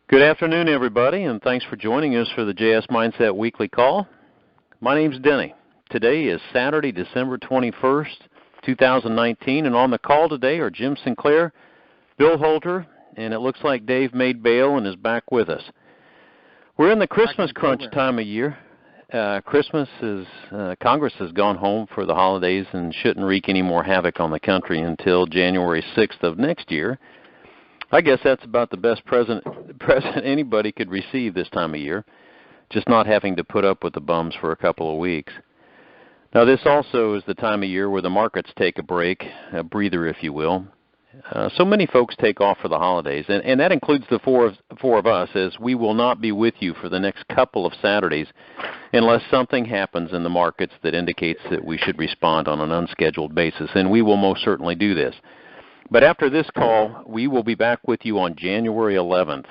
Good afternoon, everybody, and thanks for joining us for the JSMineset weekly call. My name's Denny. Today is Saturday, December 21st, 2019, and on the call today are Jim Sinclair, Bill Holter, and it looks like Dave made bail and is back with us. We're in the Christmas crunch time of year. Congress has gone home for the holidays and shouldn't wreak any more havoc on the country until January 6th of next year. I guess that's about the best present anybody could receive this time of year, just not having to put up with the bums for a couple of weeks. Now, this also is the time of year where the markets take a break, a breather, if you will. So many folks take off for the holidays, and that includes the four of us, as we will not be with you for the next couple of Saturdays unless something happens in the markets that indicates that we should respond on an unscheduled basis, and we will most certainly do this. But after this call, we will be back with you on January 11th.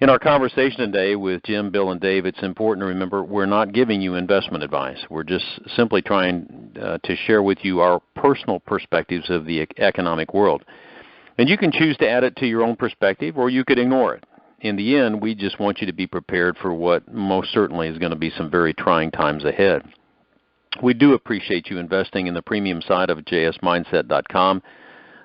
In our conversation today with Jim, Bill, and Dave, it's important to remember we're not giving you investment advice. We're just simply trying to share with you our personal perspectives of the economic world. And you can choose to add it to your own perspective, or you could ignore it. In the end, we just want you to be prepared for what most certainly is going to be some very trying times ahead. We do appreciate you investing in the premium side of JSMineset.com.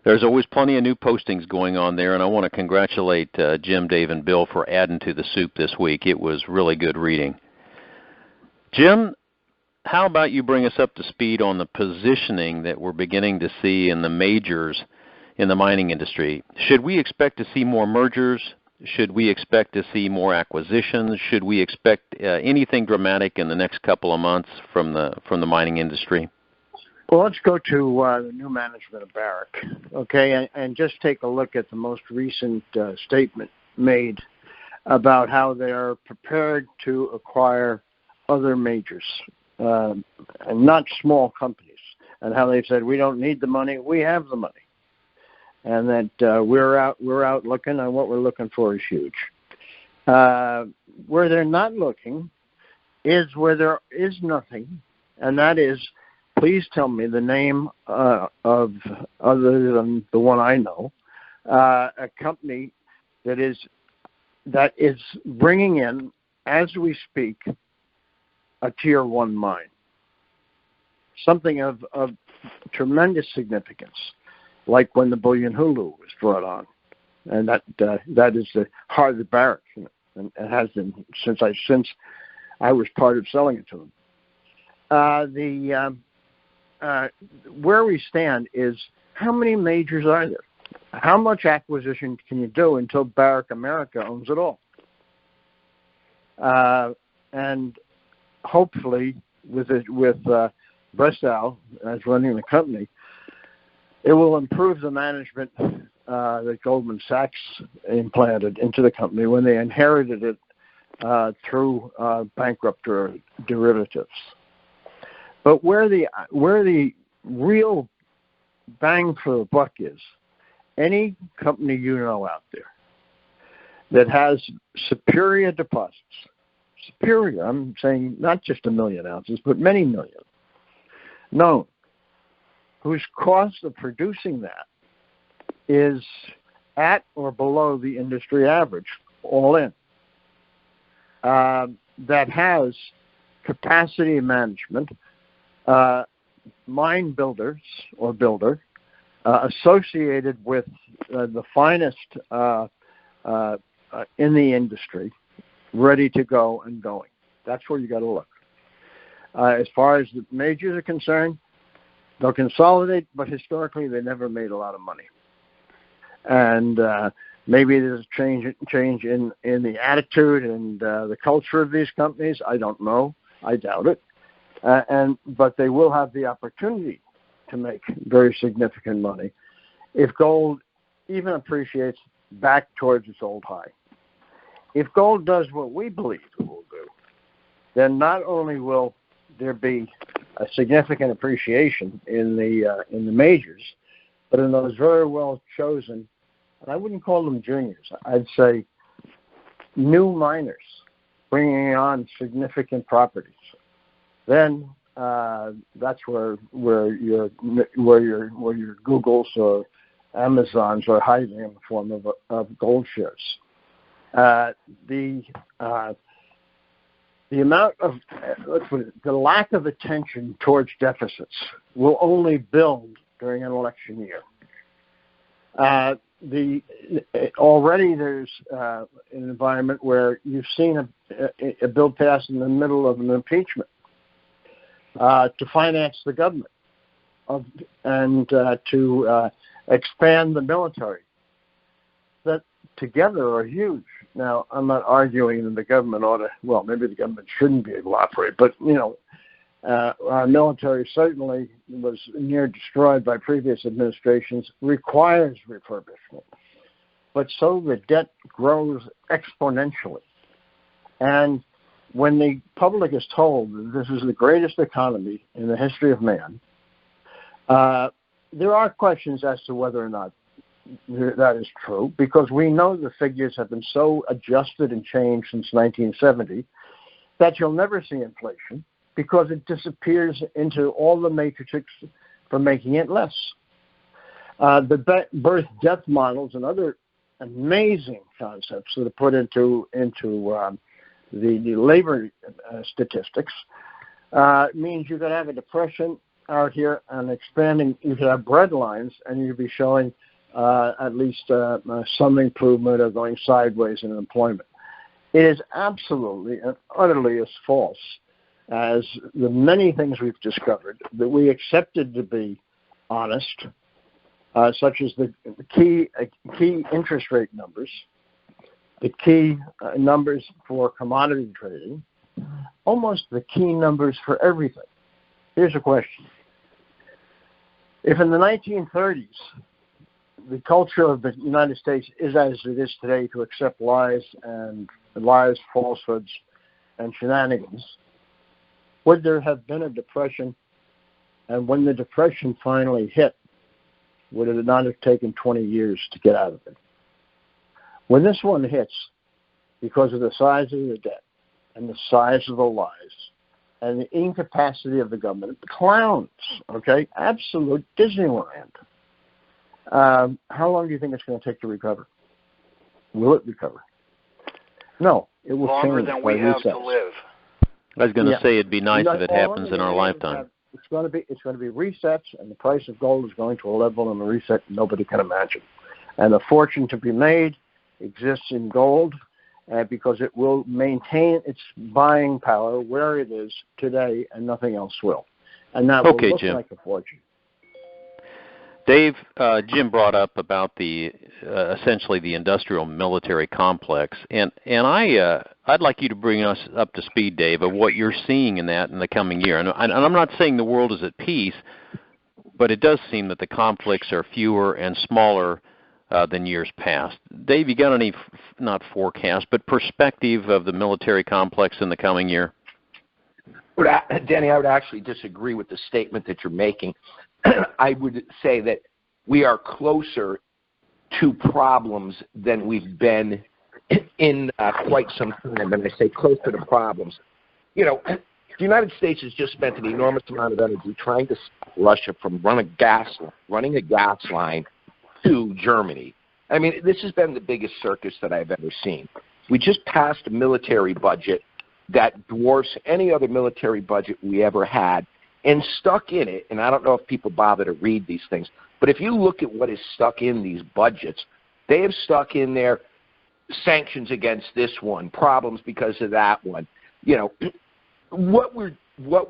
There's always plenty of new postings going on there, and I want to congratulate Jim, Dave, and Bill for adding to the soup this week. It was really good reading. Jim, how about you bring us up to speed on the positioning that we're beginning to see in the majors in the mining industry? Should we expect to see more mergers? Should we expect to see more acquisitions? Should we expect anything dramatic in the next couple of months from the mining industry? Well, let's go to the new management of Barrick, okay, and just take a look at the most recent statement made about how they are prepared to acquire other majors, and not small companies, and how they've said, we don't need the money, we have the money, and that we're out looking, and what we're looking for is huge. Where they're not looking is where there is nothing, and that is, please tell me the name of, other than the one I know, a company that is bringing in, as we speak, a Tier 1 mine. Something of tremendous significance, like when the Bulyanhulu was brought on. And that is the heart of the Barrick, and it has been since I was part of selling it to them. Where we stand is, how many majors are there? How much acquisition can you do until Barrick America owns it all? And hopefully, with Bressau as running the company, it will improve the management that Goldman Sachs implanted into the company when they inherited it through bankrupt derivatives. But where the real bang for the buck is, any company you know out there that has superior deposits, superior, I'm saying not just 1 million ounces, but many million, known, whose cost of producing that is at or below the industry average, all in, that has capacity management, mine builders or builder associated with the finest in the industry, ready to go and going. That's where you got to look. As far as the majors are concerned, they'll consolidate, but historically they never made a lot of money. And maybe there's a change in the attitude and the culture of these companies. I don't know. I doubt it. But they will have the opportunity to make very significant money if gold even appreciates back towards its old high. If gold does what we believe it will do, then not only will there be a significant appreciation in the majors, but in those very well chosen, and I wouldn't call them juniors, I'd say new miners bringing on significant properties. Then that's where your Googles or Amazons are hiding in the form of gold shares. The amount of the lack of attention towards deficits will only build during an election year. Already there's an environment where you've seen a bill passed in the middle of an impeachment to finance the government and to expand the military. That together are huge. Now, I'm not arguing that the government ought to, well, maybe the government shouldn't be able to operate, but, our military certainly was near destroyed by previous administrations, requires refurbishment. But so the debt grows exponentially. And when the public is told that this is the greatest economy in the history of man, there are questions as to whether or not that is true, because we know the figures have been so adjusted and changed since 1970 that you'll never see inflation because it disappears into all the matrices for making it less. The birth-death models and other amazing concepts that are put into the labor statistics means you could have a depression out here and expanding. You could have bread lines, and you'd be showing at least some improvement or going sideways in employment. It is absolutely and utterly as false as the many things we've discovered that we accepted to be honest, such as the key interest rate numbers, the key numbers for commodity trading, almost the key numbers for everything. Here's a question. If in the 1930s, the culture of the United States is as it is today to accept lies, falsehoods, and shenanigans, would there have been a depression? And when the depression finally hit, would it not have taken 20 years to get out of it? When this one hits, because of the size of the debt and the size of the lies and the incapacity of the government, clowns, okay, absolute Disneyland. How long do you think it's going to take to recover? Will it recover? No, it will longer change than we have to live. I was going to say it'd be nice if it happens in our lifetime. It's going to be resets, and the price of gold is going to a level and a reset nobody can imagine. And the fortune to be made exists in gold because it will maintain its buying power where it is today, and nothing else will. And that will look Jim. like a fortune. Dave, Jim brought up about the essentially the industrial military complex, and I'd like you to bring us up to speed, Dave, of what you're seeing in that in the coming year. And I'm not saying the world is at peace, but it does seem that the conflicts are fewer and smaller than years past. Dave, you got any not forecast but perspective of the military complex in the coming year? Danny, I would actually disagree with the statement that you're making. I would say that we are closer to problems than we've been in quite some time. And I say closer to problems. The United States has just spent an enormous amount of energy trying to stop Russia from running a gas line to Germany. I mean, this has been the biggest circus that I've ever seen. We just passed a military budget that dwarfs any other military budget we ever had, and stuck in it, and I don't know if people bother to read these things, but if you look at what is stuck in these budgets, they have stuck in there sanctions against this one, problems because of that one. What we're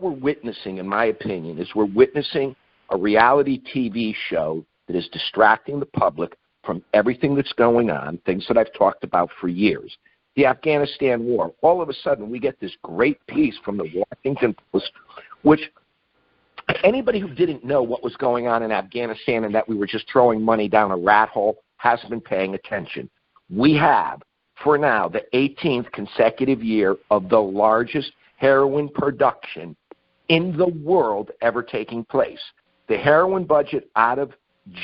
witnessing, in my opinion, is we're witnessing a reality TV show that is distracting the public from everything that's going on, things that I've talked about for years. The Afghanistan war, all of a sudden we get this great piece from the Washington Post, which anybody who didn't know what was going on in Afghanistan and that we were just throwing money down a rat hole hasn't been paying attention. We have, for now, the 18th consecutive year of the largest heroin production in the world ever taking place. The heroin budget out of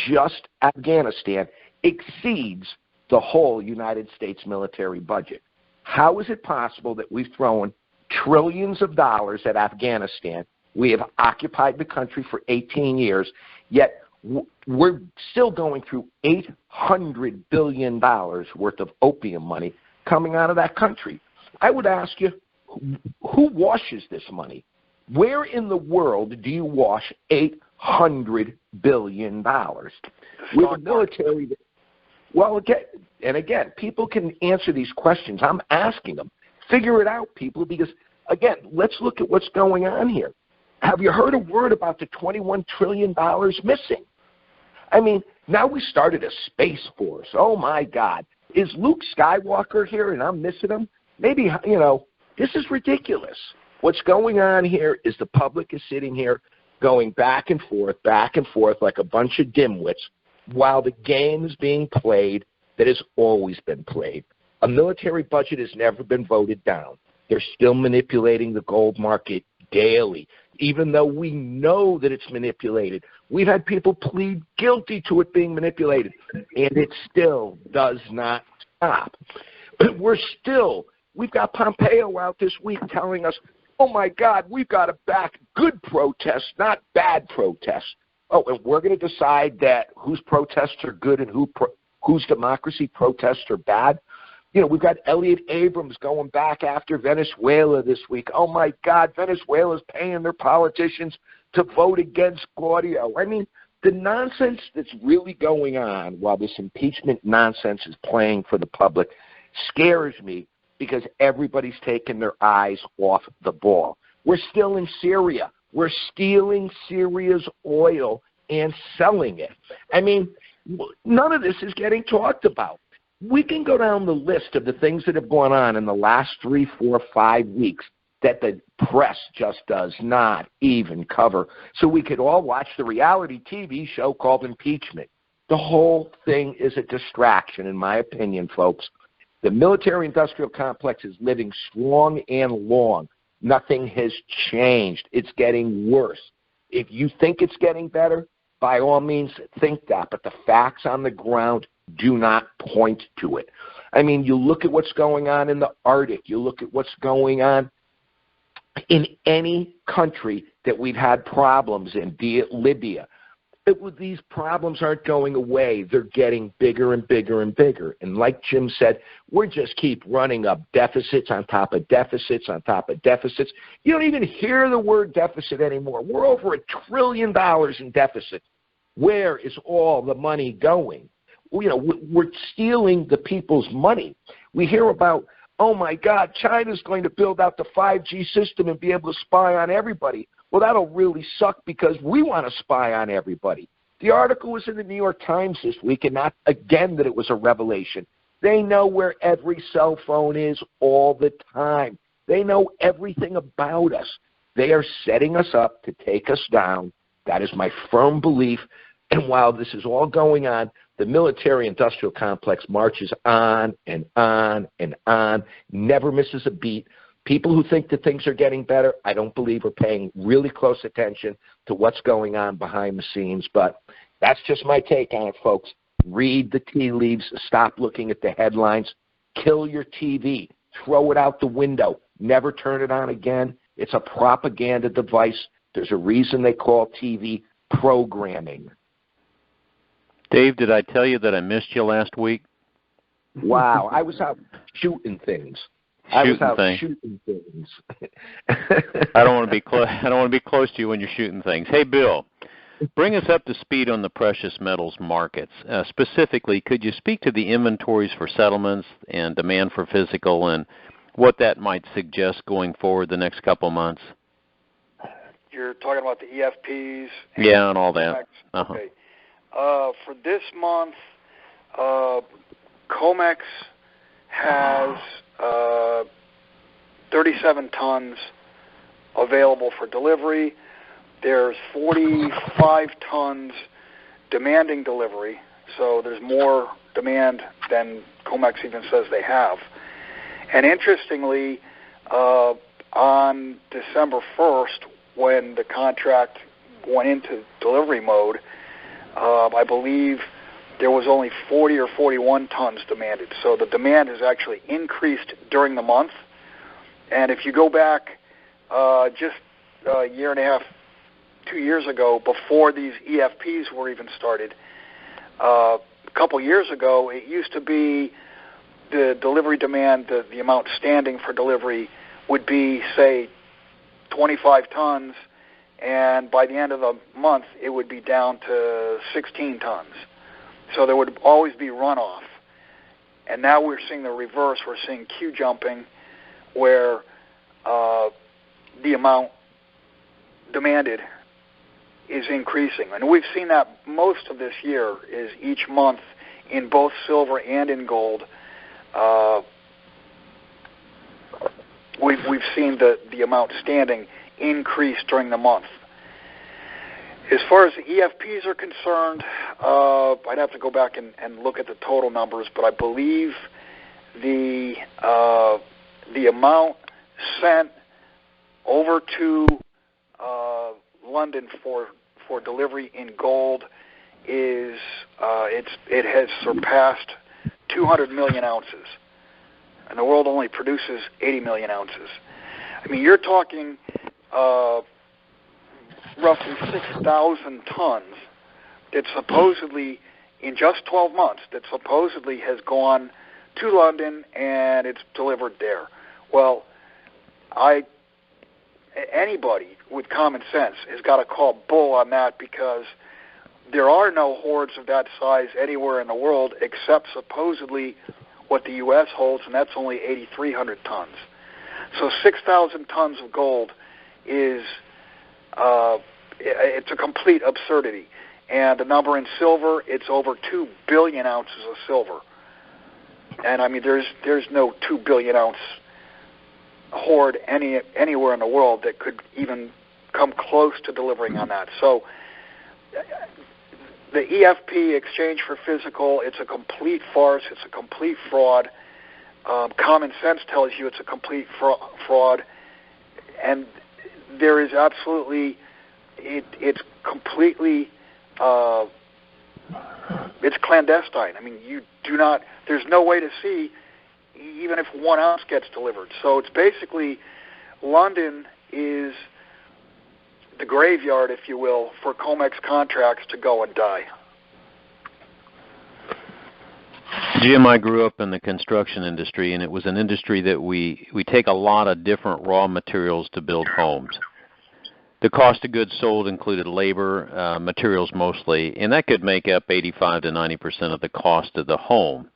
just Afghanistan exceeds the whole United States military budget. How is it possible that we've thrown trillions of dollars at Afghanistan? We have occupied the country for 18 years, yet we're still going through $800 billion worth of opium money coming out of that country. I would ask you, who washes this money? Where in the world do you wash $800 billion? With a military that, well, again, people can answer these questions. I'm asking them. Figure it out, people, because, again, let's look at what's going on here. Have you heard a word about the $21 trillion missing? I mean, now we started a Space Force. Oh, my God. Is Luke Skywalker here and I'm missing him? Maybe, this is ridiculous. What's going on here is the public is sitting here going back and forth like a bunch of dimwits while the game is being played that has always been played. A military budget has never been voted down. They're still manipulating the gold market daily, even though we know that it's manipulated. We've had people plead guilty to it being manipulated, and it still does not stop. We've got Pompeo out this week telling us, oh, my God, we've got to back good protests, not bad protests. Oh, and we're going to decide that whose protests are good and whose democracy protests are bad? We've got Elliot Abrams going back after Venezuela this week. Oh, my God, Venezuela's paying their politicians to vote against Guaido. I mean, the nonsense that's really going on while this impeachment nonsense is playing for the public scares me because everybody's taking their eyes off the ball. We're still in Syria. We're stealing Syria's oil and selling it. I mean, none of this is getting talked about. We can go down the list of the things that have gone on in the last 3, 4, 5 weeks that the press just does not even cover. So we could all watch the reality TV show called Impeachment. The whole thing is a distraction, in my opinion, folks. The military-industrial complex is living strong and long. Nothing has changed. It's getting worse. If you think it's getting better, by all means, think that. But the facts on the ground do not point to it. I mean, you look at what's going on in the Arctic. You look at what's going on in any country that we've had problems in, be it Libya. These problems aren't going away. They're getting bigger and bigger and bigger. And like Jim said, we just keep running up deficits on top of deficits on top of deficits. You don't even hear the word deficit anymore. We're over $1 trillion in deficit. Where is all the money going? We're stealing the people's money. We hear about, oh, my God, China's going to build out the 5G system and be able to spy on everybody. Well, that'll really suck because we want to spy on everybody. The article was in the New York Times this week, and not again that it was a revelation. They know where every cell phone is all the time. They know everything about us. They are setting us up to take us down. That is my firm belief. And while this is all going on, the military-industrial complex marches on and on and on, never misses a beat. People who think that things are getting better, I don't believe are paying really close attention to what's going on behind the scenes. But that's just my take on it, folks. Read the tea leaves. Stop looking at the headlines. Kill your TV. Throw it out the window. Never turn it on again. It's a propaganda device. There's a reason they call TV programming. Dave, did I tell you that I missed you last week? Wow. I was out shooting things. Shooting things. I don't want to be close to you when you're shooting things. Hey, Bill, bring us up to speed on the precious metals markets. Specifically, could you speak to the inventories for settlements and demand for physical and what that might suggest going forward the next couple months? You're talking about the EFPs? And all that. Uh-huh. Okay. For this month, COMEX has 37 tons available for delivery. There's 45 tons demanding delivery, so there's more demand than COMEX even says they have. And interestingly, on December 1st, when the contract went into delivery mode, I believe there was only 40 or 41 tons demanded. So the demand has actually increased during the month. And if you go back just a year and a half, 2 years ago, before these EFPs were even started, a couple years ago, it used to be the delivery demand, the amount standing for delivery would be, say, 25 tons, and by the end of the month, it would be down to 16 tons. So there would always be runoff. And now we're seeing the reverse. We're seeing queue jumping, where the amount demanded is increasing. And we've seen that most of this year is each month in both silver and in gold. We've seen the amount standing increase during the month. As far as the EFPs are concerned, I'd have to go back and look at the total numbers, but I believe the amount sent over to London for delivery in gold is it has surpassed 200 million ounces, and the world only produces 80 million ounces. I mean, you're talking roughly 6,000 tons that supposedly, in just 12 months, that supposedly has gone to London and it's delivered there. Well, anybody with common sense has got to call bull on that, because there are no hoards of that size anywhere in the world except supposedly what the U.S. holds, and that's only 8,300 tons. So 6,000 tons of gold is it's a complete absurdity. And the number in silver, it's over 2 billion ounces of silver. And I mean, there's no 2 billion ounce hoard anywhere in the world that could even come close to delivering on that. So the EFP, exchange for physical, it's a complete farce. It's a complete fraud. Common sense tells you it's a complete fraud. And there is absolutely, it's completely, it's clandestine. I mean, there's no way to see even if 1 ounce gets delivered. So it's basically, London is the graveyard, if you will, for COMEX contracts to go and die. Jim, I grew up in the construction industry, and it was an industry that we take a lot of different raw materials to build homes. The cost of goods sold included labor, materials mostly, and that could make up 85 to 90% of the cost of the home.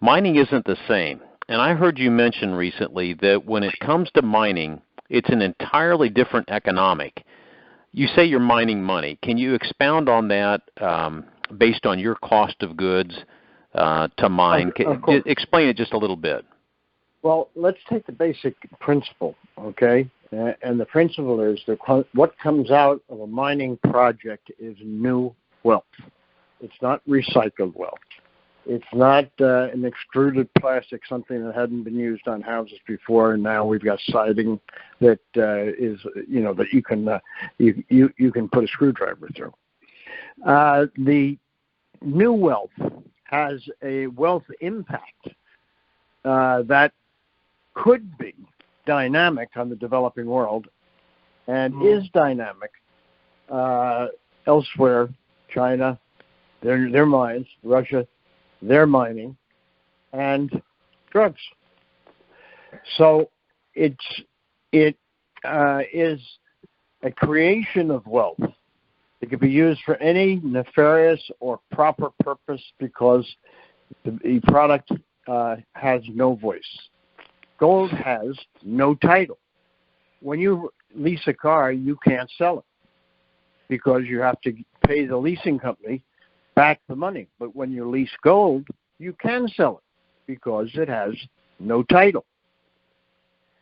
Mining isn't the same, and I heard you mention recently that when it comes to mining, it's an entirely different economic. You say you're mining money. Can you expound on that based on your cost of goods to mine? Explain it just a little bit. Well, let's take the basic principle, okay? And the principle is that what comes out of a mining project is new wealth. It's not recycled wealth. It's not an extruded plastic, something that hadn't been used on houses before, and now we've got siding that is, that you can put a screwdriver through. The new wealth has a wealth impact that could be dynamic on the developing world, and is dynamic elsewhere. China, their mines, Russia, their mining, and drugs. So it is a creation of wealth. It can be used for any nefarious or proper purpose because the product has no voice. Gold has no title. When you lease a car, you can't sell it because you have to pay the leasing company back the money. But when you lease gold, you can sell it because it has no title.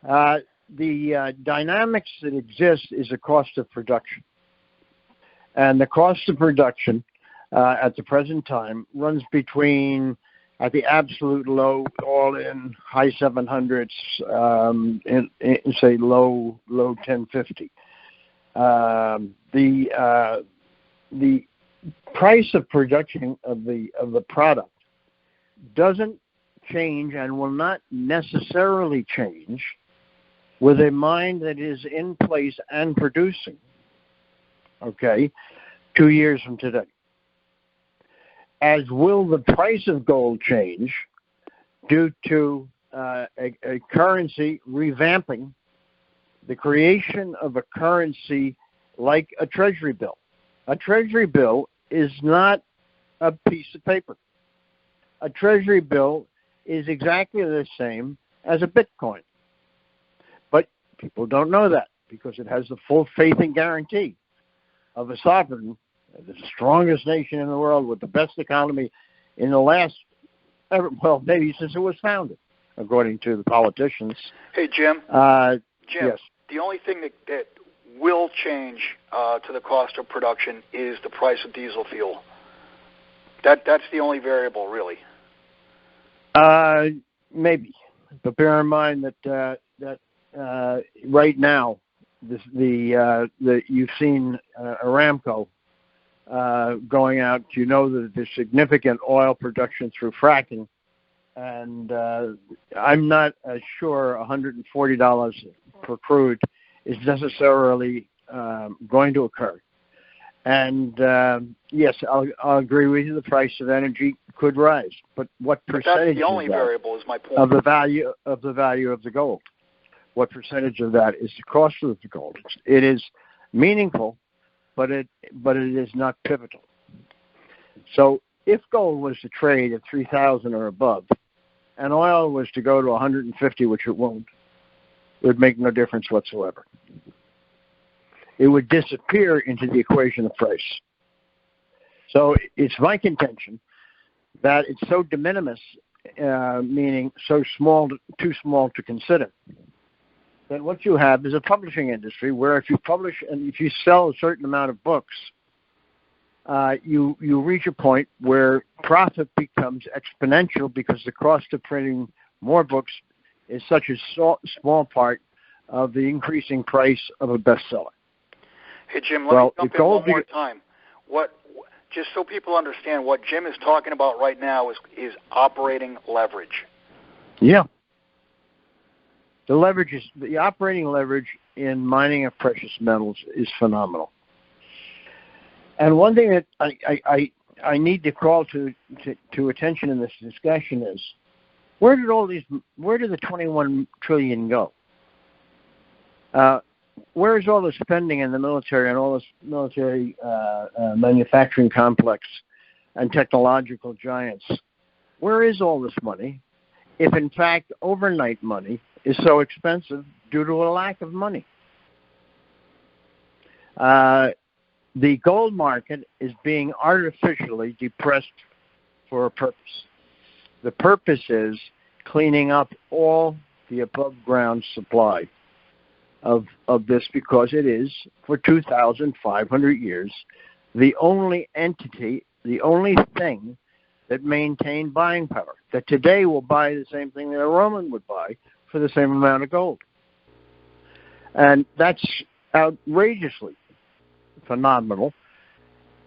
The dynamics that exist is a cost of production. And the cost of production at the present time runs between, at the absolute low, all in high 700s, in say low 1050. The price of production of the product doesn't change and will not necessarily change with a mine that is in place and producing, 2 years from today. As will the price of gold change due to a currency revamping, the creation of a currency like a treasury bill. A treasury bill is not a piece of paper. A treasury bill is exactly the same as a Bitcoin. But people don't know that because it has the full faith and guarantee of a sovereign, the strongest nation in the world with the best economy in the last, well, maybe since it was founded, according to the politicians. Hey, Jim. Jim, yes. The only thing that will change to the cost of production is the price of diesel fuel. That's the only variable, really. Maybe, but bear in mind that right now, you've seen Aramco going out. You know that there's significant oil production through fracking, and I'm not sure $140 per crude is necessarily going to occur. And yes, I'll agree with you. The price of energy could rise, but what percentage? That's the only variable, is my point. Of the value of the gold. What percentage of that is the cost of the gold? It is meaningful, but it is not pivotal. So if gold was to trade at 3,000 or above, and oil was to go to 150, which it won't, it would make no difference whatsoever. It would disappear into the equation of price. So it's my contention that it's so de minimis, meaning so small, too small to consider, that what you have is a publishing industry where if you publish and if you sell a certain amount of books, you reach a point where profit becomes exponential because the cost of printing more books is such a small part of the increasing price of a bestseller. Hey, Jim, let me jump in one more time. Just so people understand, what Jim is talking about right now is operating leverage. Yeah. The operating leverage in mining of precious metals is phenomenal. And one thing that I need to call to attention in this discussion is, where did the 21 trillion go? Where is all the spending in the military and all this military manufacturing complex and technological giants? Where is all this money if, in fact, overnight money is so expensive due to a lack of money? The gold market is being artificially depressed for a purpose. The purpose is cleaning up all the above-ground supply of this, because it is, for 2,500 years, the only entity, the only thing that maintained buying power, that today will buy the same thing that a Roman would buy for the same amount of gold. And that's outrageously phenomenal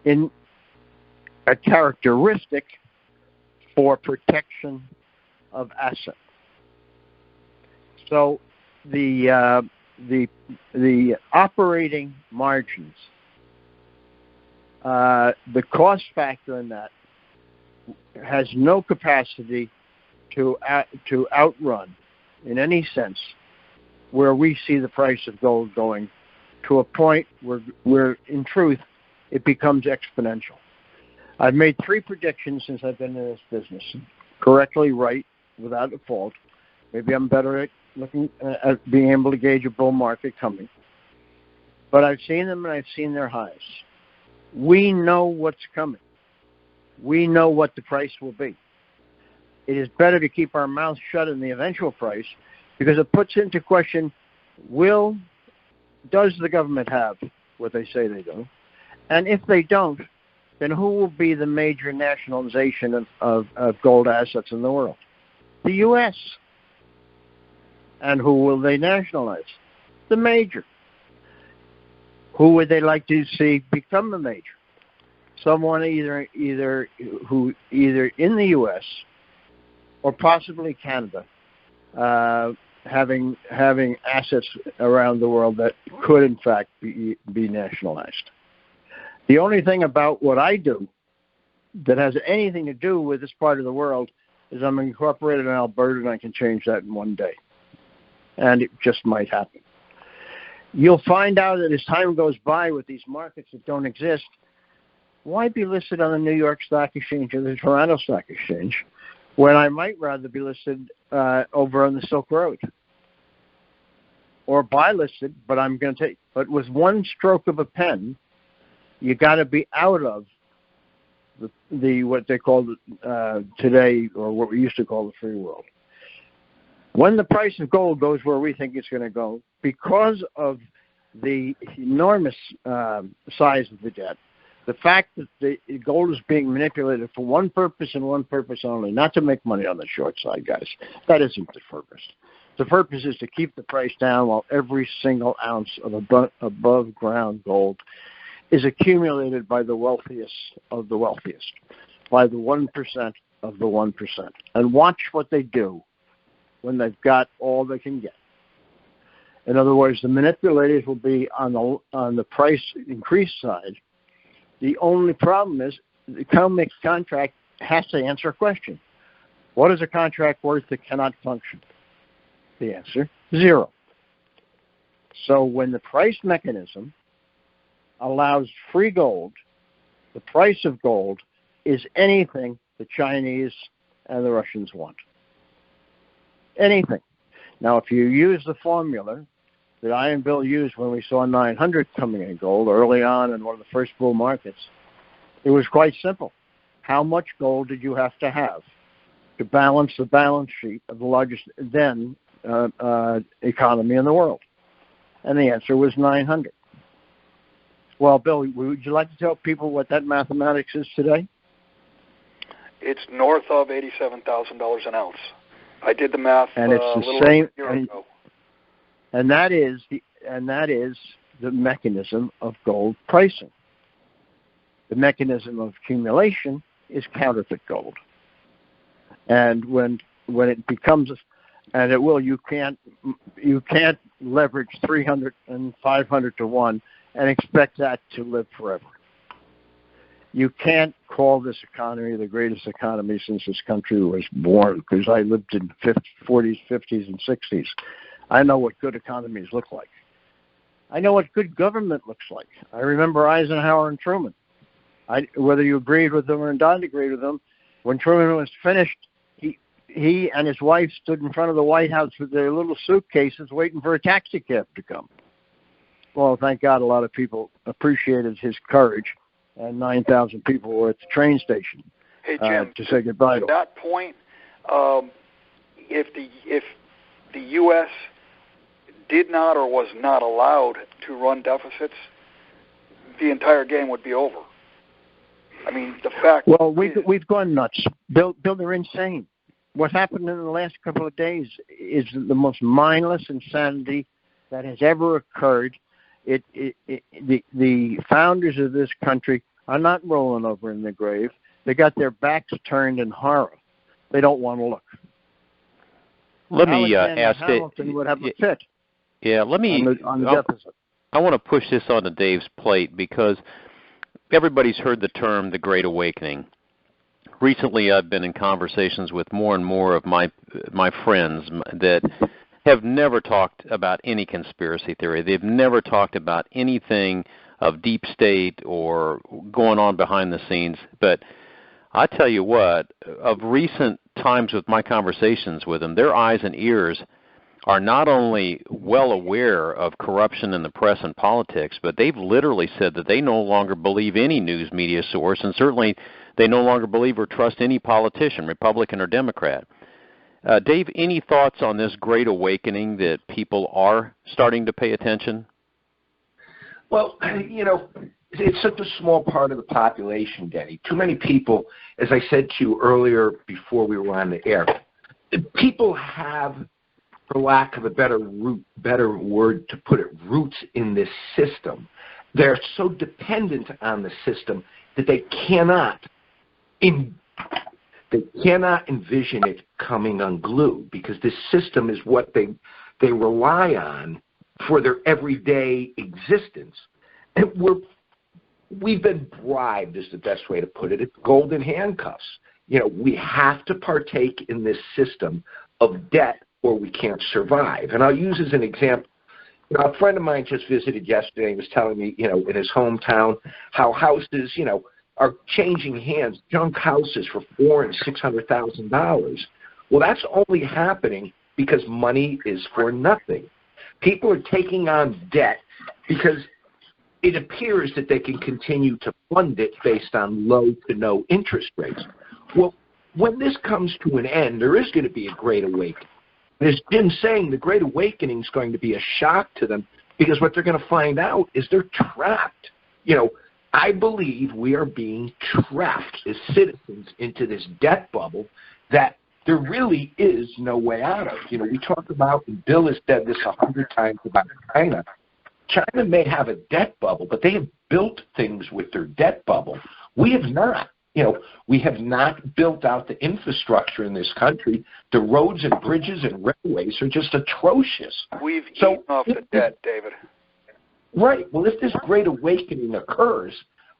in a characteristic for protection of assets. So the operating margins, the cost factor in that has no capacity to outrun, in any sense, where we see the price of gold going to a point where in truth, it becomes exponential. I've made 3 predictions since I've been in this business, correctly right, without a fault. Maybe I'm better at looking at being able to gauge a bull market coming. But I've seen them and I've seen their highs. We know what's coming. We know what the price will be. It is better to keep our mouth shut in the eventual price, because it puts into question, does the government have what they say they do? And if they don't, then who will be the major nationalization of gold assets in the world? The U.S. And who will they nationalize? The major. Who would they like to see become the major? Someone either in the U.S. or possibly Canada, having assets around the world that could in fact be nationalized. The only thing about what I do that has anything to do with this part of the world is I'm incorporated in Alberta and I can change that in one day. And it just might happen. You'll find out that as time goes by with these markets that don't exist, why be listed on the New York Stock Exchange or the Toronto Stock Exchange when I might rather be listed over on the Silk Road? Or buy listed, but but with one stroke of a pen, you got to be out of the what they call today, or what we used to call the free world. When the price of gold goes where we think it's going to go, because of the enormous size of the debt, the fact that the gold is being manipulated for one purpose and one purpose only, not to make money on the short side, guys. That isn't the purpose. The purpose is to keep the price down while every single ounce of above ground gold is accumulated by the wealthiest of the wealthiest, by the 1% of the 1%. And watch what they do when they've got all they can get. In other words, the manipulators will be on the price increase side. The only problem is the COMEX contract has to answer a question. What is a contract worth that cannot function? The answer, 0. So when the price mechanism allows free gold, the price of gold is anything the Chinese and the Russians want. Anything. Now, if you use the formula that I and Bill used when we saw 900 coming in gold early on in one of the first bull markets, it was quite simple. How much gold did you have to balance the balance sheet of the largest then economy in the world? And the answer was 900. Well, Bill, would you like to tell people what that mathematics is today? It's north of $87,000 an ounce. I did the math and it's a the little same, year ago. And that is the mechanism of gold pricing. The mechanism of accumulation is counterfeit gold. And when it becomes, and it will, you can't leverage 300 and 500 to 1 and expect that to live forever. You can't call this economy the greatest economy since this country was born, because I lived in 40s, 50s, and 60s. I know what good economies look like. I know what good government looks like. I remember Eisenhower and Truman. Whether you agreed with them or not agreed with them, when Truman was finished, he and his wife stood in front of the White House with their little suitcases waiting for a taxi cab to come. Well, thank God a lot of people appreciated his courage, and 9,000 people were at the train station to say goodbye to him. At that point, if the U.S. did not or was not allowed to run deficits, the entire game would be over. I mean, the fact. Well, we've gone nuts. Bill, they're insane. What happened in the last couple of days is the most mindless insanity that has ever occurred. The founders of this country are not rolling over in the grave. They got their backs turned in horror. They don't want to look. Let me ask Hamilton would have a fit. Yeah, let me. On the deficit. I want to push this onto Dave's plate because everybody's heard the term the Great Awakening. Recently, I've been in conversations with more and more of my friends that have never talked about any conspiracy theory. They've never talked about anything of deep state or going on behind the scenes. But I tell you what, of recent times with my conversations with them, their eyes and ears are not only well aware of corruption in the press and politics, but they've literally said that they no longer believe any news media source, and certainly they no longer believe or trust any politician, Republican or Democrat. Dave, any thoughts on this great awakening that people are starting to pay attention? Well, it's such a small part of the population, Denny. Too many people, as I said to you earlier before we were on the air, people have, for lack of a better word to put it, roots in this system. They're so dependent on the system that they cannot envision it coming unglued, because this system is what they rely on for their everyday existence. And we've been bribed, is the best way to put it. It's golden handcuffs. we have to partake in this system of debt or we can't survive. And I'll use as an example, a friend of mine just visited yesterday and was telling me, in his hometown, how houses, are changing hands, junk houses for $400,000 and $600,000. Well, that's only happening because money is for nothing. People are taking on debt because it appears that they can continue to fund it based on low to no interest rates. Well, when this comes to an end, there is going to be a great awakening. As Jim's saying, the Great Awakening is going to be a shock to them because what they're going to find out is they're trapped. I believe we are being trapped as citizens into this debt bubble that there really is no way out of. We talk about, and Bill has said this 100 times about China. China may have a debt bubble, but they have built things with their debt bubble. We have not. We have not built out the infrastructure in this country. The roads and bridges and railways are just atrocious. We've eaten off the debt, David. Right. Well, if this Great Awakening occurs,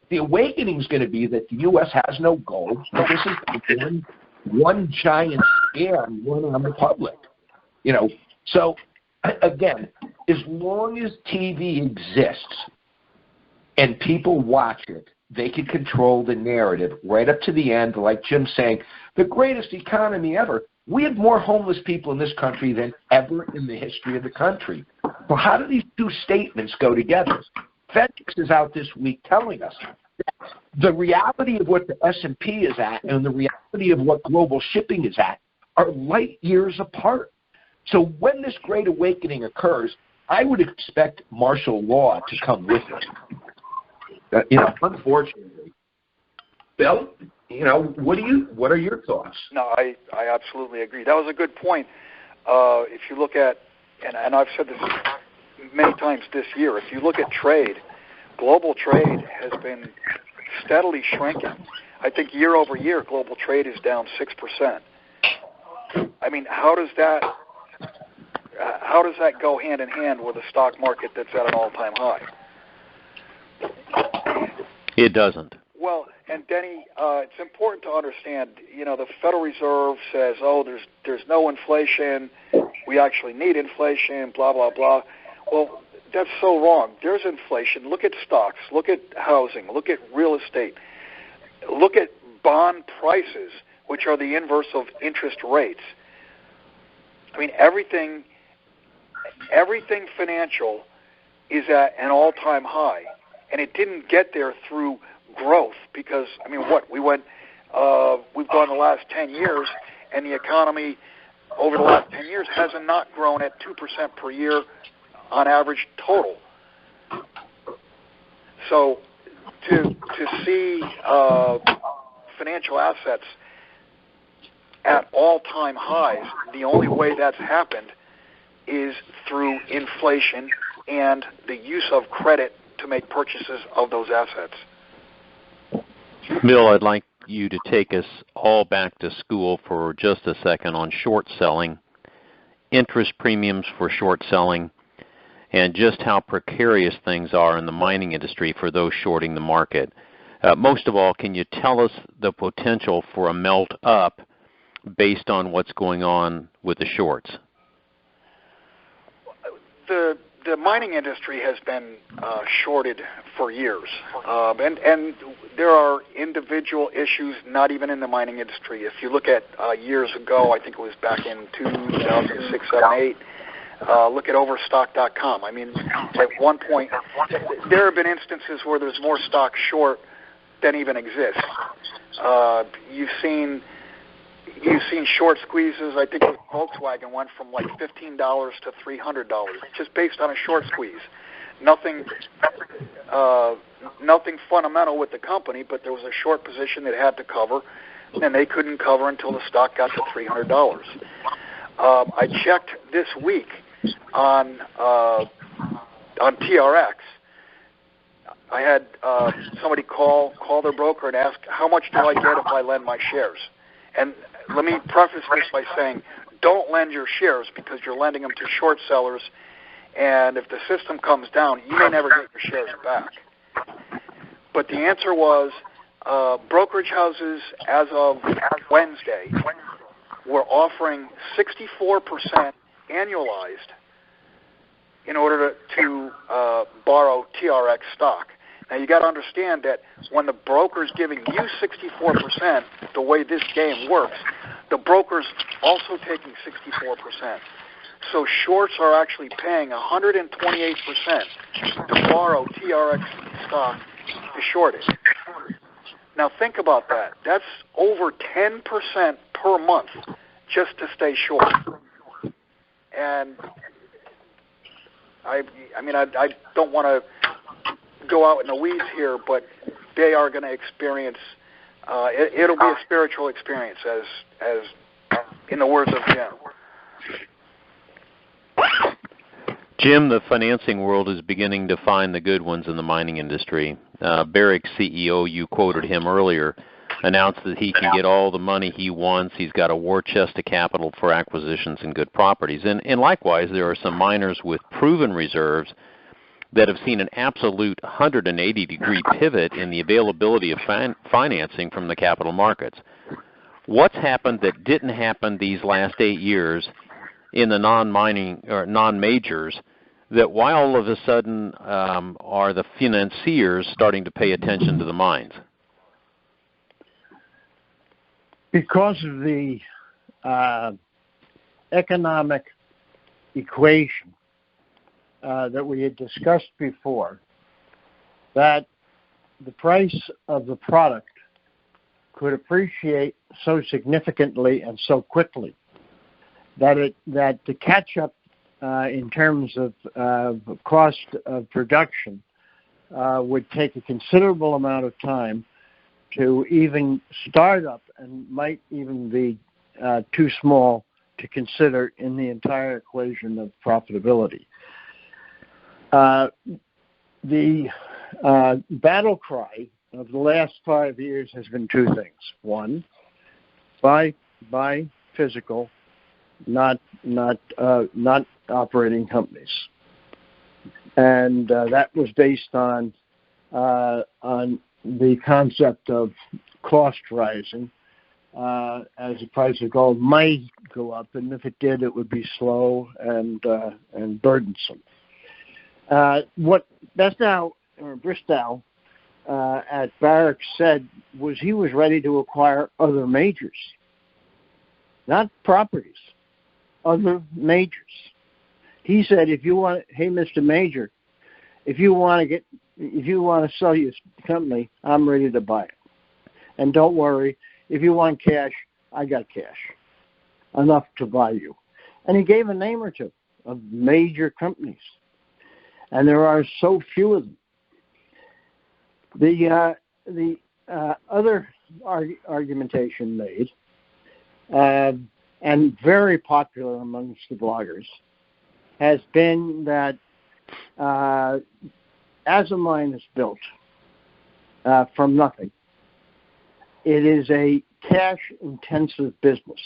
the awakening is going to be that the U.S. has no gold. This is one giant scam run on the public. So, again, as long as TV exists and people watch it, they can control the narrative right up to the end, like Jim's saying, the greatest economy ever. We have more homeless people in this country than ever in the history of the country. So how do these two statements go together? FedEx is out this week telling us that the reality of what the S&P is at and the reality of what global shipping is at are light years apart. So when this Great Awakening occurs, I would expect martial law to come with it. Unfortunately. Bill, what are your thoughts? No, I absolutely agree. That was a good point. If you look at, and I've said this many times this year, if you look at trade, global trade has been steadily shrinking. I think year over year, global trade is down 6%. I mean, how does that go hand in hand with a stock market that's at an all-time high? It doesn't. Well, and Denny, it's important to understand, the Federal Reserve says, there's no inflation, we actually need inflation, blah, blah, blah. Well, that's so wrong. There's inflation. Look at stocks, look at housing, look at real estate, look at bond prices, which are the inverse of interest rates. I mean, everything financial is at an all-time high, and it didn't get there through growth because, we've gone the last 10 years, and the economy over the last 10 years has not grown at 2% per year on average total. So to see financial assets at all-time highs, the only way that's happened is through inflation and the use of credit to make purchases of those assets. Bill, I'd like you to take us all back to school for just a second on short selling, interest premiums for short selling, and just how precarious things are in the mining industry for those shorting the market. Most of all, can you tell us the potential for a melt up based on what's going on with the shorts? The mining industry has been shorted for years, and there are individual issues not even in the mining industry. If you look at years ago, I think it was back in 2006, 7, 8, look at Overstock.com. I mean, at one point, there have been instances where there's more stock short than even exists. You've seen short squeezes. I think Volkswagen went from like $15 to $300 just based on a short squeeze. Nothing fundamental with the company, but there was a short position that had to cover, and they couldn't cover until the stock got to $300. I checked this week on TRX. I had somebody call their broker and ask, how much do I get if I lend my shares? And let me preface this by saying, don't lend your shares because you're lending them to short sellers, and if the system comes down, you may never get your shares back. But the answer was brokerage houses, as of Wednesday, were offering 64% annualized in order to borrow TRX stock. Now, you got to understand that when the broker's giving you 64%, the way this game works, the broker's also taking 64%. So shorts are actually paying 128% to borrow TRX stock to short it. Now, think about that. That's over 10% per month just to stay short. And I don't want to go out in the weeds here, but they are going to experience. It'll be a spiritual experience, as in the words of Jim. Jim, the financing world is beginning to find the good ones in the mining industry. Barrick's CEO, you quoted him earlier, announced that he can get all the money he wants. He's got a war chest of capital for acquisitions and good properties. And likewise, there are some miners with proven reserves that have seen an absolute 180-degree pivot in the availability of financing from the capital markets. What's happened that didn't happen these last 8 years in the non-mining or non-majors, that why all of a sudden are the financiers starting to pay attention to the mines? Because of the economic equation that we had discussed before, that the price of the product could appreciate so significantly and so quickly that the catch up in terms of cost of production would take a considerable amount of time to even start up, and might even be too small to consider in the entire equation of profitability. The battle cry of the last 5 years has been two things. One, buy physical, not operating companies, and that was based on the concept of cost rising, as the price of gold might go up, and if it did, it would be slow and burdensome. What Bristow at Barrick said was he was ready to acquire other majors, not properties, other majors. He said, hey, Mr. Major, if you want to sell your company, I'm ready to buy it. And don't worry, if you want cash, I got cash, enough to buy you. And he gave a name or two of major companies, and there are so few of them. The other argumentation made, and very popular amongst the bloggers, has been that as a mine is built from nothing, it is a cash-intensive business.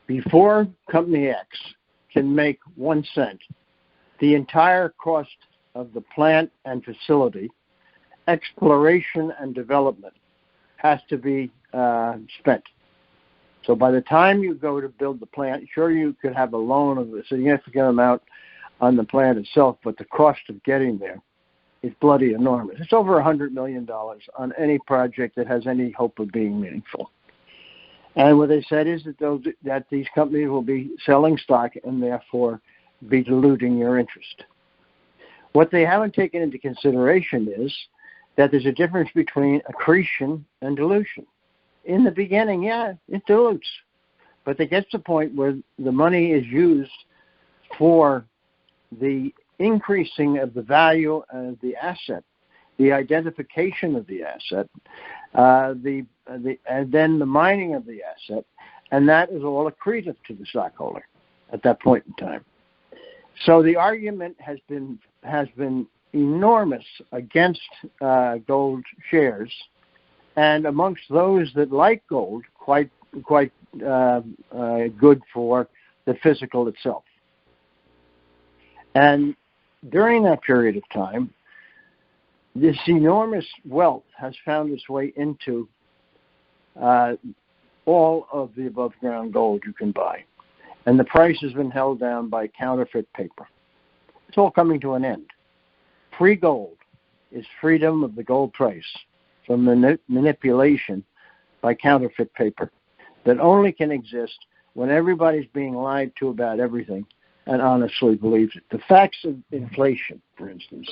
Before Company X can make 1 cent, the entire cost of the plant and facility, exploration and development, has to be spent. So by the time you go to build the plant, sure, you could have a loan of a significant amount on the plant itself, but the cost of getting there is bloody enormous. It's over $100 million on any project that has any hope of being meaningful. And what they said is that these companies will be selling stock and therefore be diluting your interest. What they haven't taken into consideration is that there's a difference between accretion and dilution. In the beginning, yeah, it dilutes, but it gets to the point where the money is used for the increasing of the value of the asset, the identification of the asset, and then the mining of the asset, and that is all accretive to the stockholder at that point in time. So the argument has been enormous against gold shares, and amongst those that like gold, quite good for the physical itself. And during that period of time, this enormous wealth has found its way into all of the above-ground gold you can buy. And the price has been held down by counterfeit paper. It's all coming to an end. Free gold is freedom of the gold price from manipulation by counterfeit paper that only can exist when everybody's being lied to about everything and honestly believes it. The facts of inflation, for instance,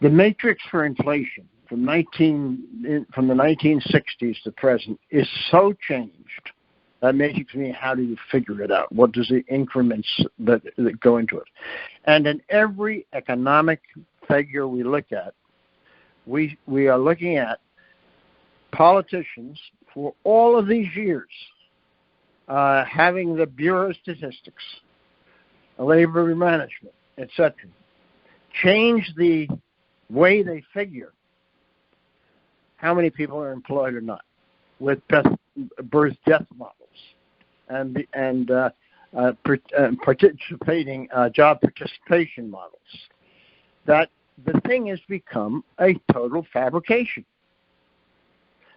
the matrix for inflation from the 1960s to present is so changed. That matrix means how do you figure it out? What does the increments that go into it? And in every economic figure we look at, we are looking at politicians for all of these years having the Bureau of Statistics, labor management, etc., change the way they figure how many people are employed or not with birth-death models and participating job participation models. That the thing has become a total fabrication.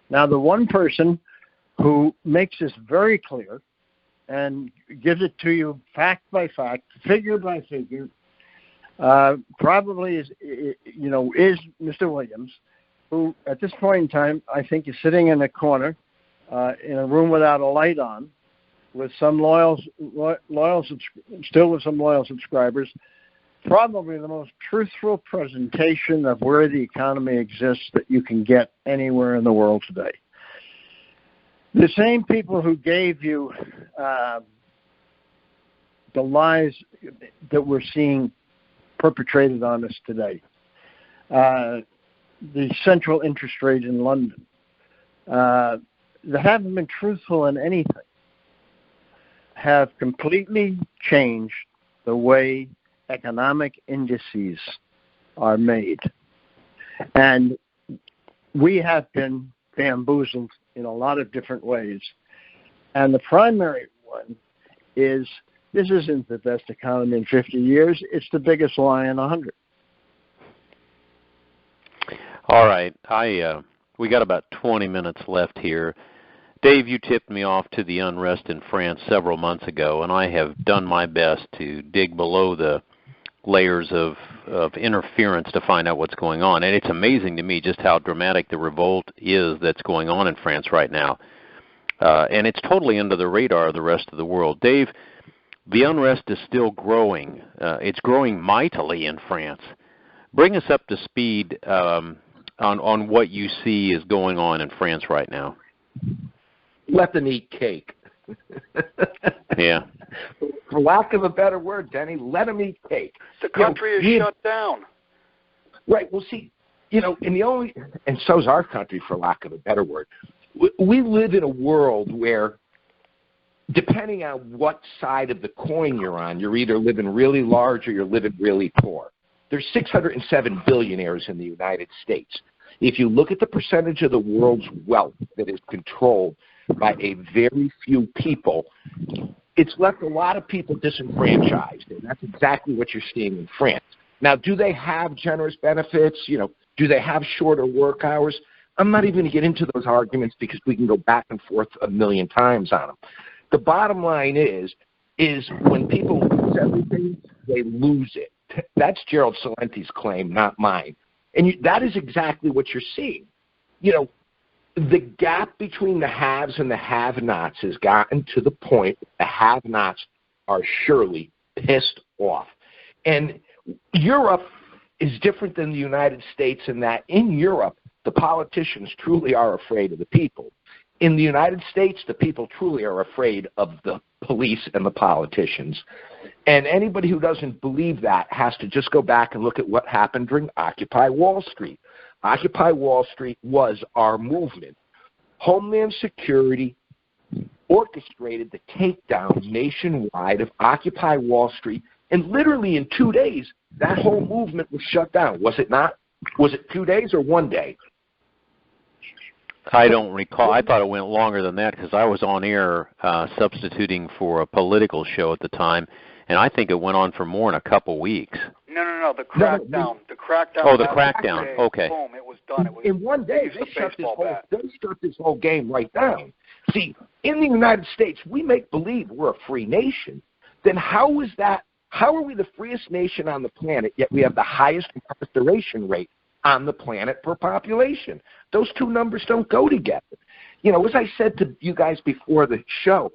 Now, the one person who makes this very clear and gives it to you fact by fact, figure by figure, probably is Mr. Williams, who at this point in time I think is sitting in a corner in a room without a light on, with some loyal subscribers. Probably the most truthful presentation of where the economy exists that you can get anywhere in the world today. The same people who gave you the lies that we're seeing perpetrated on us today, the central interest rate in London, that haven't been truthful in anything, have completely changed the way economic indices are made. And we have been bamboozled in a lot of different ways. And the primary one is this isn't the best economy in 50 years. It's the biggest lie in 100. All right. We got about 20 minutes left here. Dave, you tipped me off to the unrest in France several months ago, and I have done my best to dig below the layers of interference to find out what's going on. And it's amazing to me just how dramatic the revolt is that's going on in France right now. And it's totally under the radar of the rest of the world. Dave, the unrest is still growing. It's growing mightily in France. Bring us up to speed on what you see is going on in France right now. Let them eat cake. Yeah. For lack of a better word, Denny, let them eat cake. The country is shut down. Right. Well, see, and so's our country, for lack of a better word. We live in a world where, depending on what side of the coin you're on, you're either living really large or you're living really poor. There's 607 billionaires in the United States. If you look at the percentage of the world's wealth that is controlled by a very few people, it's left a lot of people disenfranchised, and that's exactly what you're seeing in France. Now, do they have generous benefits? Do they have shorter work hours? I'm not even going to get into those arguments because we can go back and forth a million times on them. The bottom line is when people lose everything, they lose it. That's Gerald Celenti's claim, not mine. And that is exactly what you're seeing. The gap between the haves and the have-nots has gotten to the point the have-nots are surely pissed off. And Europe is different than the United States in that in Europe, the politicians truly are afraid of the people. In the United States, the people truly are afraid of the police and the politicians. And anybody who doesn't believe that has to just go back and look at what happened during Occupy Wall Street. Occupy Wall Street was our movement. Homeland Security orchestrated the takedown nationwide of Occupy Wall Street, and literally in 2 days, that whole movement was shut down. Was it not? Was it 2 days or 1 day? I don't recall. I thought it went longer than that because I was on air substituting for a political show at the time, and I think it went on for more than a couple weeks. No. The crackdown. No. The crackdown. Oh, the crackdown. Day, Okay. Boom! It was done. It was in one day. They shut this whole game right down. See, in the United States, we make believe we're a free nation. Then how is that? How are we the freest nation on the planet, yet we have the highest incarceration rate on the planet per population? Those two numbers don't go together. You know, as I said to you guys before the show,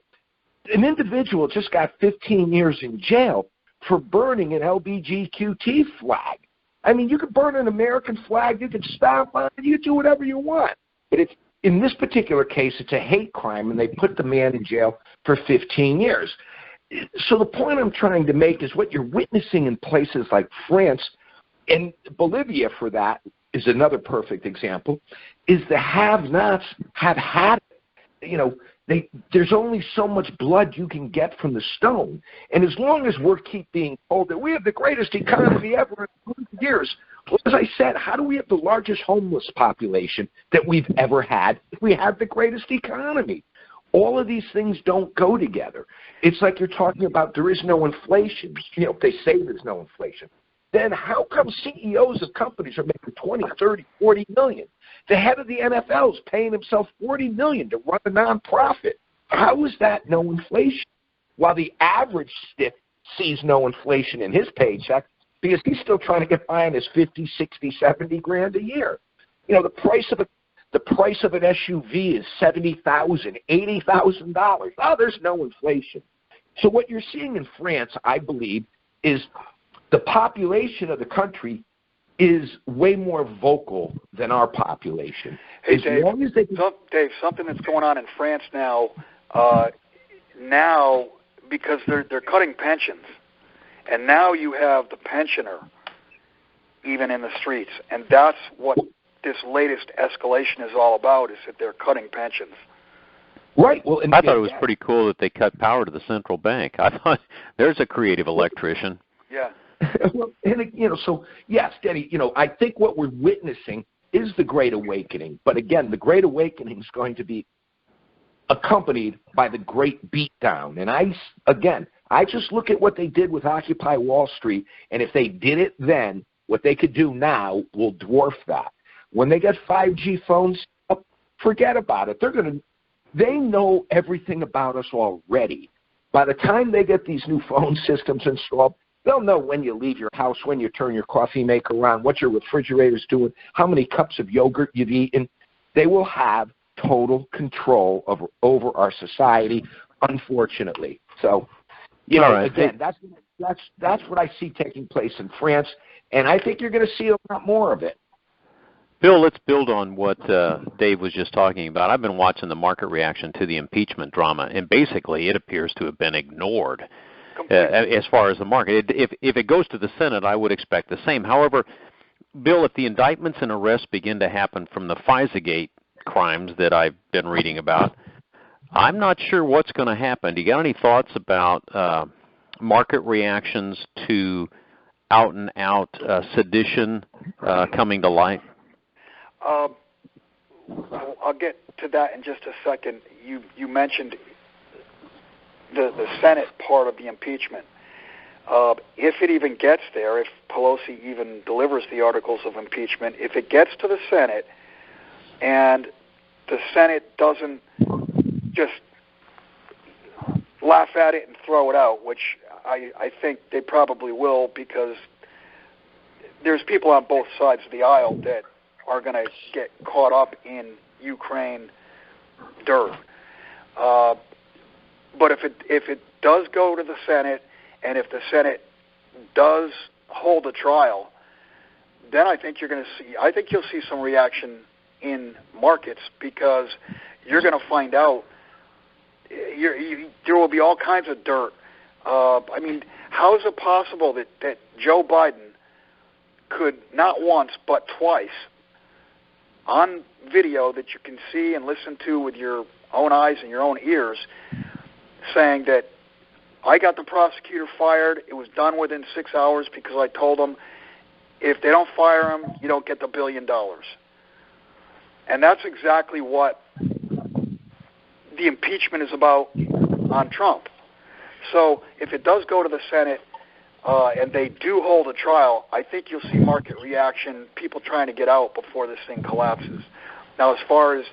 an individual just got 15 years in jail for burning an LBGQT flag. I mean, you could burn an American flag, you could stomp on it, you could do whatever you want. But it's, in this particular case, it's a hate crime, and they put the man in jail for 15 years. So the point I'm trying to make is what you're witnessing in places like France, and Bolivia for that is another perfect example, is the have-nots have had it. You know, there's only so much blood you can get from the stone. And as long as we keep being told that we have the greatest economy ever in 100 years, well, as I said, how do we have the largest homeless population that we've ever had if we have the greatest economy? All of these things don't go together. It's like you're talking about there is no inflation. You know, they say there's no inflation. Then how come CEOs of companies are making 20, 30, 40 million? The head of the NFL is paying himself $40 million to run a nonprofit. How is that no inflation? While the average stiff sees no inflation in his paycheck because he's still trying to get by on his 50, 60, 70 grand a year. You know, the price of an SUV is $70,000, $80,000. Oh, there's no inflation. So what you're seeing in France, I believe, is the population of the country is way more vocal than our population. Hey, Dave, something that's going on in France now, because they're cutting pensions, and now you have the pensioner even in the streets, and that's what this latest escalation is all about, is that they're cutting pensions. Right. Well, I thought it was pretty cool that they cut power to the central bank. I thought there's a creative electrician. Yeah. Well, and, you know, so, yes, Denny, you know, I think what we're witnessing is the Great Awakening. But, again, the Great Awakening is going to be accompanied by the Great Beatdown. And, I just look at what they did with Occupy Wall Street, and if they did it then, what they could do now will dwarf that. When they get 5G phones, forget about it. They know everything about us already. By the time they get these new phone systems installed, they'll know when you leave your house, when you turn your coffee maker on, what your refrigerator's doing, how many cups of yogurt you've eaten. They will have total control over our society, unfortunately. So, you know, again, that's what I see taking place in France, and I think you're going to see a lot more of it. Bill, let's build on what Dave was just talking about. I've been watching the market reaction to the impeachment drama, and basically it appears to have been ignored as far as the market. If it goes to the Senate, I would expect the same. However, Bill, if the indictments and arrests begin to happen from the FISA-gate crimes that I've been reading about, I'm not sure what's going to happen. Do you got any thoughts about market reactions to out-and-out sedition coming to light? I'll get to that in just a second. You mentioned the Senate part of the impeachment. If it even gets there, if Pelosi even delivers the articles of impeachment, if it gets to the Senate and the Senate doesn't just laugh at it and throw it out, which I think they probably will, because there's people on both sides of the aisle that are going to get caught up in Ukraine dirt. But if it does go to the Senate, and if the Senate does hold a trial, then I think you'll see some reaction in markets, because you're going to find out there will be all kinds of dirt. I mean, how is it possible that Joe Biden could not once but twice on video that you can see and listen to with your own eyes and your own ears, saying that I got the prosecutor fired, it was done within 6 hours because I told them if they don't fire him, you don't get the $1 billion. And that's exactly what the impeachment is about on Trump. So if it does go to the Senate, and they do hold a trial, I think you'll see market reaction, people trying to get out before this thing collapses. Now, as far as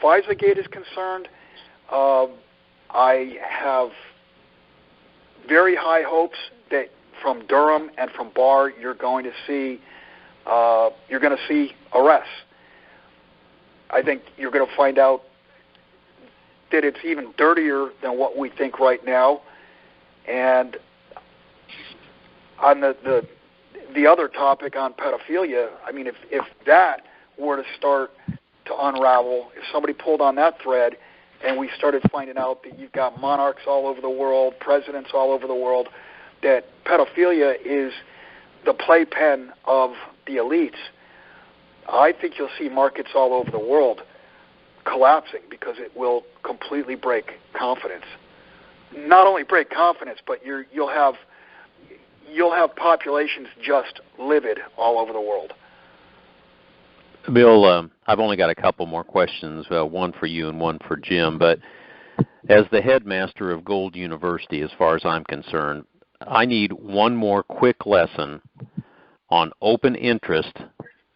FISA-Gate is concerned, I have very high hopes that from Durham and from Barr, you're going to see arrests. I think you're going to find out that it's even dirtier than what we think right now. And on the other topic on pedophilia, I mean, if that were to start to unravel, if somebody pulled on that thread and we started finding out that you've got monarchs all over the world, presidents all over the world, that pedophilia is the playpen of the elites, I think you'll see markets all over the world collapsing because it will completely break confidence. Not only break confidence, but you'll have populations just livid all over the world. Bill, I've only got a couple more questions, one for you and one for Jim. But as the headmaster of Gold University, as far as I'm concerned, I need one more quick lesson on open interest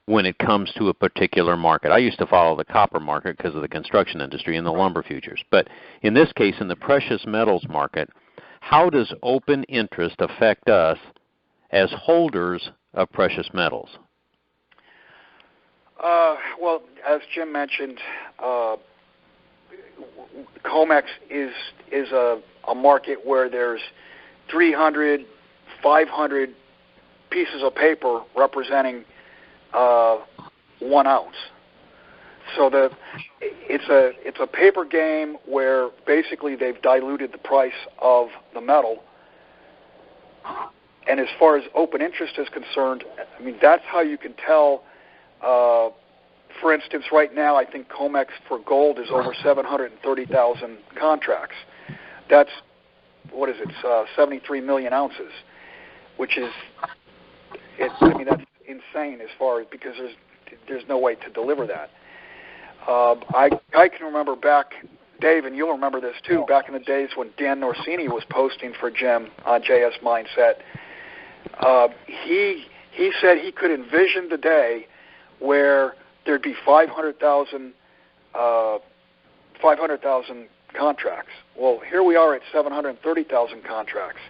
when it comes to a particular market. I used to follow the copper market because of the construction industry and the lumber futures. But in this case, in the precious metals market, how does open interest affect us as holders of precious metals? Well, as Jim mentioned, COMEX is a market where there's 300, 500 pieces of paper representing 1 ounce. So it's a paper game where basically they've diluted the price of the metal. And as far as open interest is concerned, I mean, that's how you can tell. For instance, right now, I think COMEX for gold is over 730,000 contracts. That's, 73 million ounces, which is, that's insane as far as, because there's no way to deliver that. I can remember back, Dave, and you'll remember this too, back in the days when Dan Norsini was posting for Jim on JSMineset. He said he could envision the day where there'd be 500,000 contracts. Well, here we are at 730,000 contracts.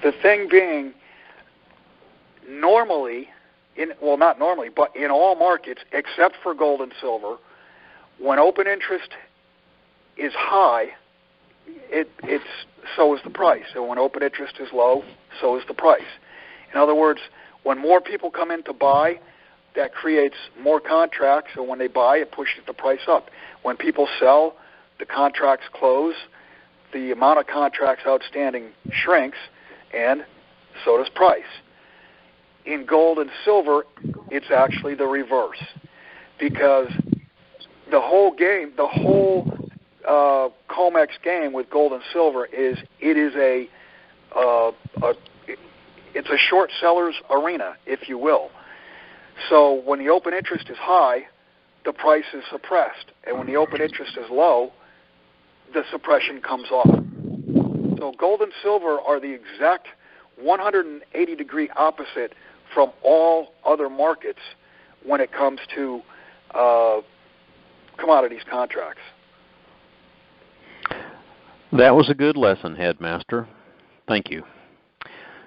The thing being, normally, not normally, but in all markets except for gold and silver, when open interest is high, so is the price. And when open interest is low, so is the price. In other words, when more people come in to buy, that creates more contracts, and when they buy, it pushes the price up. When people sell, the contracts close, the amount of contracts outstanding shrinks, and so does price. In gold and silver, it's actually the reverse, because the whole game, the whole COMEX game with gold and silver is it's a short seller's arena, if you will. So when the open interest is high, the price is suppressed, and when the open interest is low, the suppression comes off. So gold and silver are the exact 180-degree opposite from all other markets when it comes to commodities contracts. That was a good lesson, Headmaster. Thank you.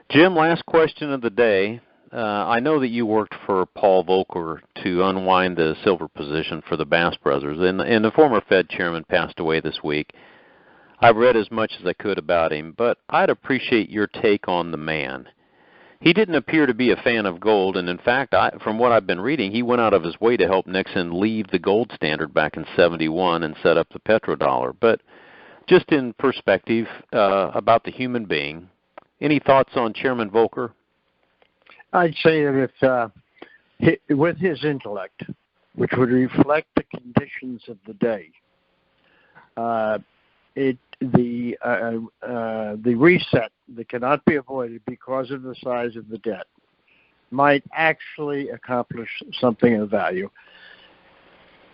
Jim, last question of the day. I know that you worked for Paul Volcker to unwind the silver position for the Bass brothers, and the former Fed chairman passed away this week. I've read as much as I could about him, but I'd appreciate your take on the man. He didn't appear to be a fan of gold, and in fact, from what I've been reading, he went out of his way to help Nixon leave the gold standard back in '71 and set up the petrodollar. But just in perspective about the human being, any thoughts on Chairman Volcker? I'd say that if, with his intellect, which would reflect the conditions of the day, the reset that cannot be avoided because of the size of the debt might actually accomplish something of value.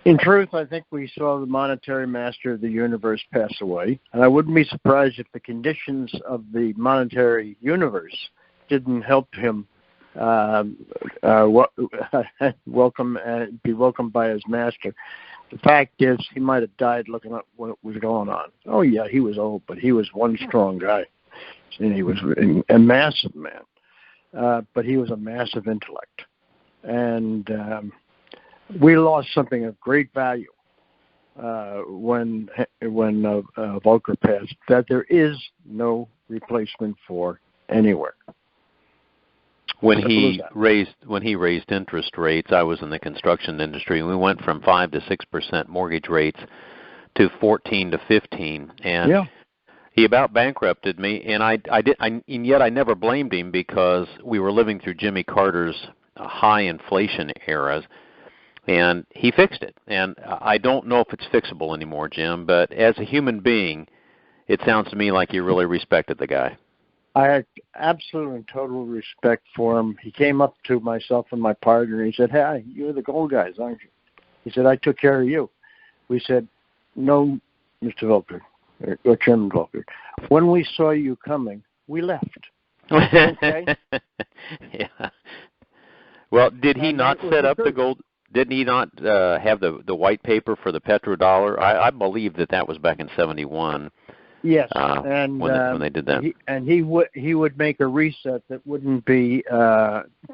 In truth, I think we saw the monetary master of the universe pass away, and I wouldn't be surprised if the conditions of the monetary universe didn't help him be welcomed by his master. The fact is, he might have died looking up what was going on. Oh yeah, he was old, but he was one strong guy, and he was a massive man. But he was a massive intellect, and we lost something of great value when Volcker passed, that there is no replacement for anywhere. When he raised interest rates, I was in the construction industry, and we went from 5 to 6% mortgage rates to 14 to 15, and yeah. He about bankrupted me, and and yet I never blamed him because we were living through Jimmy Carter's high inflation eras. And he fixed it. And I don't know if it's fixable anymore, Jim, but as a human being, it sounds to me like you really respected the guy. I had absolute and total respect for him. He came up to myself and my partner, and he said, "Hey, you're the gold guys, aren't you?" He said, "I took care of you." We said, "No, Mr. Volcker, or Chairman Volcker. When we saw you coming, we left." Okay? Yeah. Well, did he not set up the gold? Didn't he not have the white paper for the petrodollar? I believe that was back in '71. Yes, and when they did that, he would make a reset that wouldn't be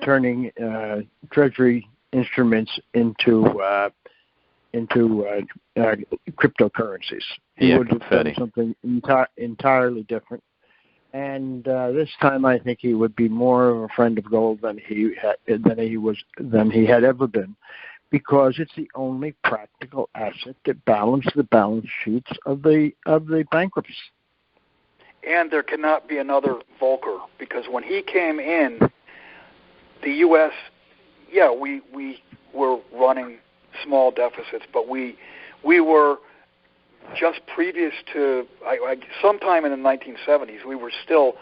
turning Treasury instruments into cryptocurrencies. He would have done something entirely different. And this time, I think he would be more of a friend of gold than he had ever been, because it's the only practical asset that balances the balance sheets of the bankrupts. And there cannot be another Volcker, because when he came in, the U.S., we were running small deficits, but we were just previous to sometime in the 1970s, we were still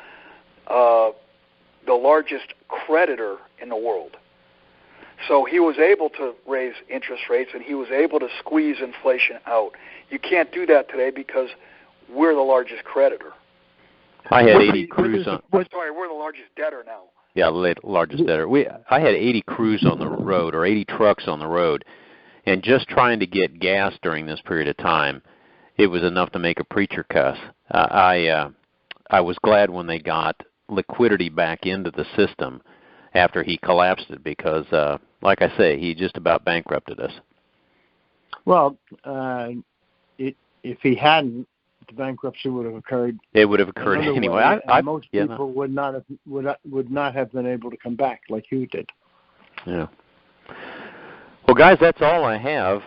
the largest creditor in the world. So he was able to raise interest rates, and he was able to squeeze inflation out. You can't do that today because we're the largest creditor. I had 80 crews on. Sorry, we're the largest debtor now. Yeah, largest debtor. I had 80 crews on the road, or 80 trucks on the road, and just trying to get gas during this period of time, it was enough to make a preacher cuss. I was glad when they got liquidity back into the system after he collapsed it, because, like I say, he just about bankrupted us. Well, if he hadn't, the bankruptcy would have occurred. It would have occurred anyway. Most people would not have been able to come back like you did. Yeah. Well, guys, that's all I have.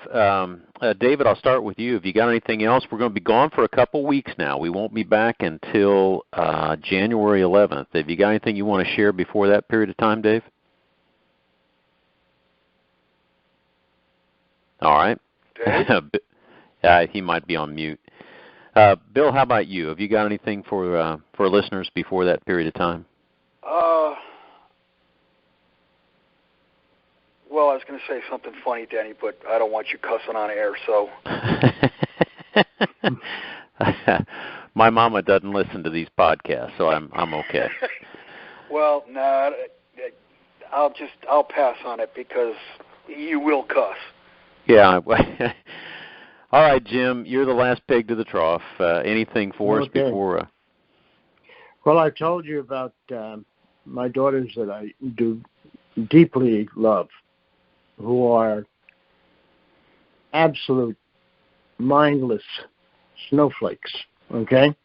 David, I'll start with you. Have you got anything else? We're going to be gone for a couple weeks now. We won't be back until January 11th. Have you got anything you want to share before that period of time, Dave? All right. Dave? He might be on mute. Bill, how about you? Have you got anything for listeners before that period of time? Well, I was going to say something funny, Denny, but I don't want you cussing on air, so. My mama doesn't listen to these podcasts, so I'm okay. Well, no, I'll pass on it because you will cuss. Yeah. All right, Jim, you're the last pig to the trough. Anything for us before? Well, I told you about my daughters that I do deeply love, who are absolute mindless snowflakes, okay?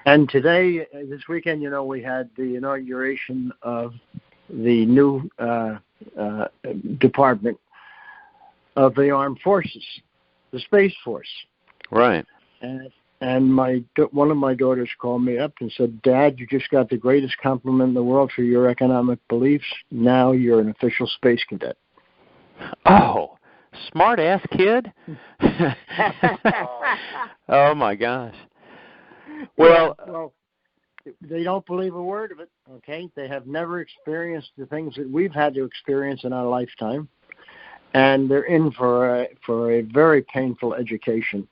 And today, this weekend, we had the inauguration of the new department of the Armed Forces, the Space Force. Right. And one of my daughters called me up and said, "Dad, you just got the greatest compliment in the world for your economic beliefs. Now you're an official space cadet." Oh, smart-ass kid? Oh, my gosh. Well, they don't believe a word of it, okay? They have never experienced the things that we've had to experience in our lifetime. and they're in for a very painful education.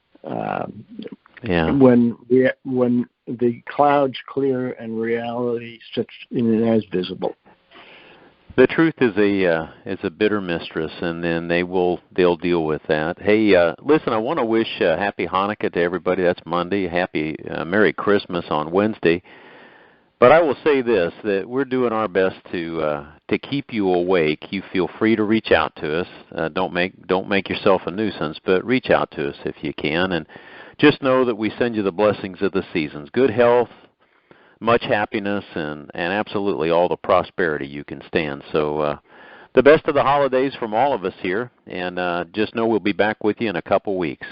When the clouds clear and reality sits in as visible. The truth is a bitter mistress, and then they'll deal with that. Hey, listen, I want to wish Happy Hanukah to everybody. That's Monday. Happy Merry Christmas on Wednesday. But I will say this, that we're doing our best to keep you awake. You feel free to reach out to us. Don't make yourself a nuisance, but reach out to us if you can. And just know that we send you the blessings of the seasons. Good health, much happiness, and absolutely all the prosperity you can stand. So the best of the holidays from all of us here. And just know we'll be back with you in a couple weeks.